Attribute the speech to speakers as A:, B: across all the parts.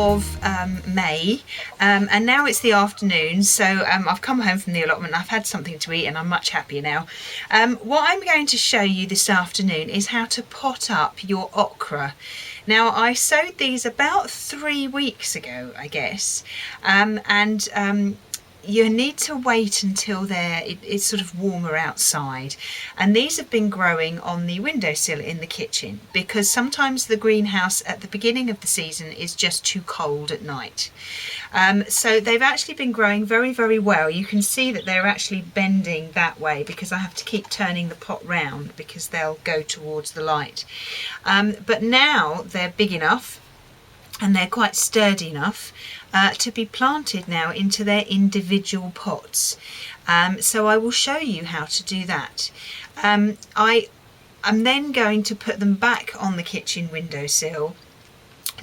A: of May, and now it's the afternoon, so I've come home from the allotment, I've had something to eat and I'm much happier now. What I'm going to show you this afternoon is how to pot up your okra. Now, I sowed these about 3 weeks ago, I guess, and you need to wait until it's sort of warmer outside, and these have been growing on the windowsill in the kitchen because sometimes the greenhouse at the beginning of the season is just too cold at night. So they've actually been growing very, very well. You can see that they're actually bending that way because I have to keep turning the pot round because they'll go towards the light. But now they're big enough and they're quite sturdy enough to be planted now into their individual pots. So I will show you how to do that. I'm then going to put them back on the kitchen windowsill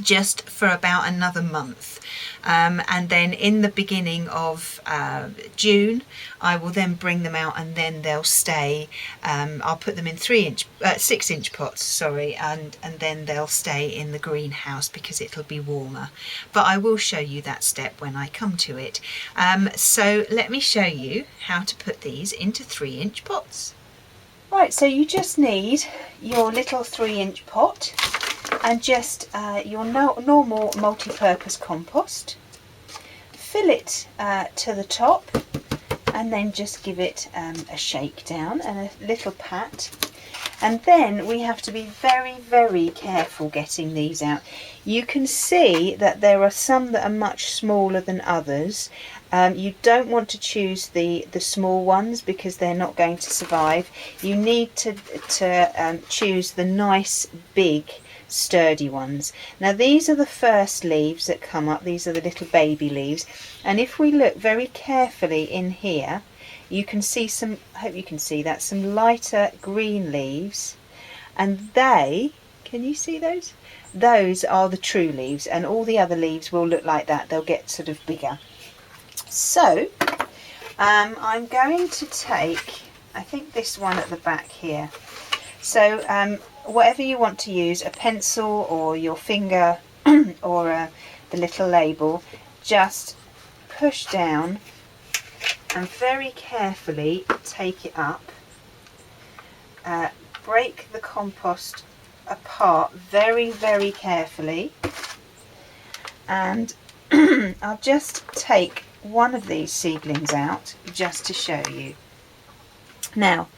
A: just for about another month, and then in the beginning of June I will then bring them out, and then they'll stay. I'll put them in 6-inch pots, sorry, and then they'll stay in the greenhouse because it'll be warmer. But I will show you that step when I come to it. So let me show you how to put these into 3-inch pots. Right, so you just need your little 3-inch pot and just your normal multi-purpose compost. Fill it to the top and then just give it a shake down and a little pat. And then we have to be very, very careful getting these out. You can see that there are some that are much smaller than others. You don't want to choose the small ones because they're not going to survive. You need to choose the nice big sturdy ones. Now these are the first leaves that come up. These are the little baby leaves, and if we look very carefully in here, you can see some, I hope you can see that, some lighter green leaves, and can you see those? Those are the true leaves, and all the other leaves will look like that. They'll get sort of bigger. So I'm going to take, I think, this one at the back here. So whatever you want to use, a pencil or your finger or the little label, just push down and very carefully take it up. Break the compost apart very, very carefully, and I'll just take one of these seedlings out just to show you. Now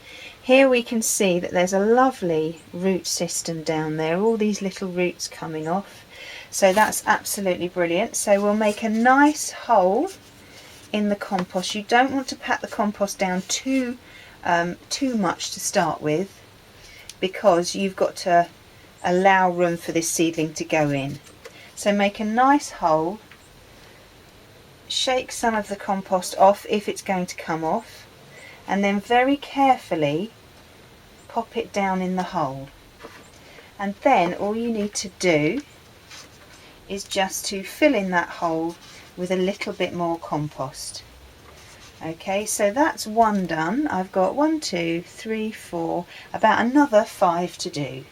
A: here we can see that there's a lovely root system down there, all these little roots coming off, so that's absolutely brilliant. So we'll make a nice hole in the compost. You don't want to pat the compost down too much to start with, because you've got to allow room for this seedling to go in. So make a nice hole, shake some of the compost off if it's going to come off, and then very carefully pop it down in the hole. And then all you need to do is just to fill in that hole with a little bit more compost. Okay, so that's one done. I've got 1, 2, 3, 4, about another 5 to do.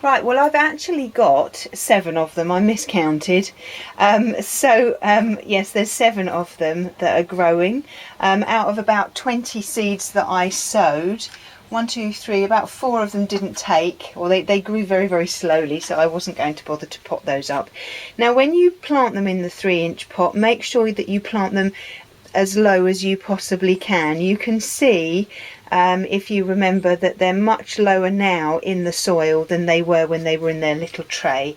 A: Right, well, I've actually got 7 of them. I miscounted. Yes, there's 7 of them that are growing out of about 20 seeds that I sowed. 1, 2, 3, about 4 of them didn't take, or they grew very, very slowly, so I wasn't going to bother to pot those up. Now, when you plant them in the 3-inch pot, make sure that you plant them as low as you possibly can. You can see, if you remember, that they're much lower now in the soil than they were when they were in their little tray.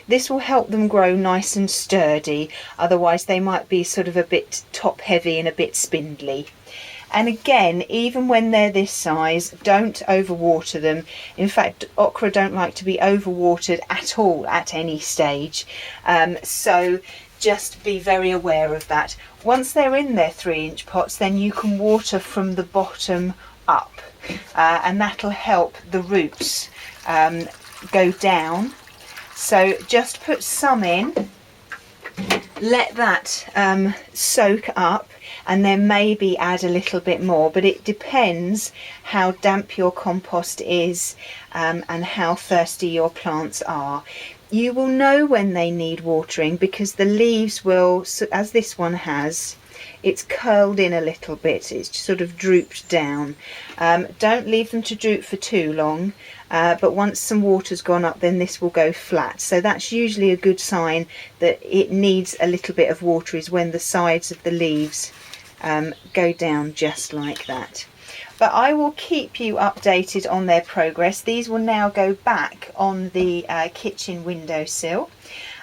A: This will help them grow nice and sturdy, otherwise they might be sort of a bit top heavy and a bit spindly. And again, even when they're this size, don't overwater them. In fact, okra don't like to be overwatered at all at any stage. So just be very aware of that. Once they're in their 3-inch pots, then you can water from the bottom up, and that'll help the roots go down. So just put some in, let that soak up, and then maybe add a little bit more, but it depends how damp your compost is and how thirsty your plants are. You will know when they need watering because the leaves will, as this one has, it's curled in a little bit, it's sort of drooped down. Don't leave them to droop for too long, but once some water's gone up, then this will go flat. So that's usually a good sign that it needs a little bit of water, is when the sides of the leaves go down just like that. But I will keep you updated on their progress. These will now go back on the kitchen windowsill.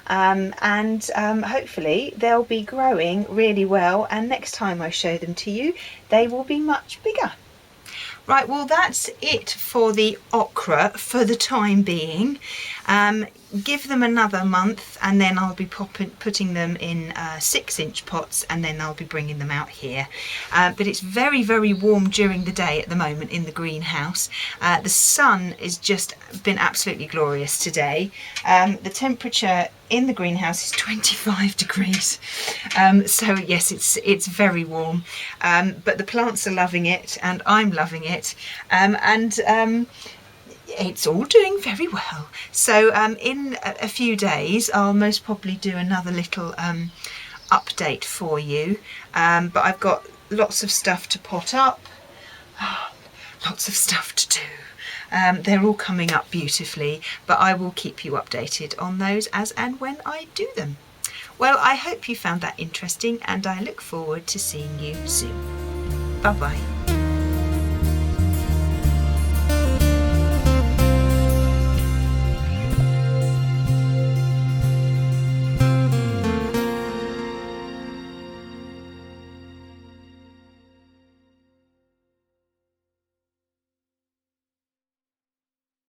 A: Hopefully they'll be growing really well, and next time I show them to you they will be much bigger. Right, well that's it for the okra for the time being. Give them another month and then I'll be putting them in 6-inch pots, and then I'll be bringing them out here. But it's very, very warm during the day at the moment in the greenhouse. The sun has just been absolutely glorious today. The temperature in the greenhouse is 25 degrees. So yes, it's very warm. But the plants are loving it and I'm loving it. It's all doing very well. So in a few days I'll most probably do another little update for you, but I've got lots of stuff to pot up, lots of stuff to do. They're all coming up beautifully, but I will keep you updated on those as and when I do them. Well, I hope you found that interesting and I look forward to seeing you soon. Bye bye.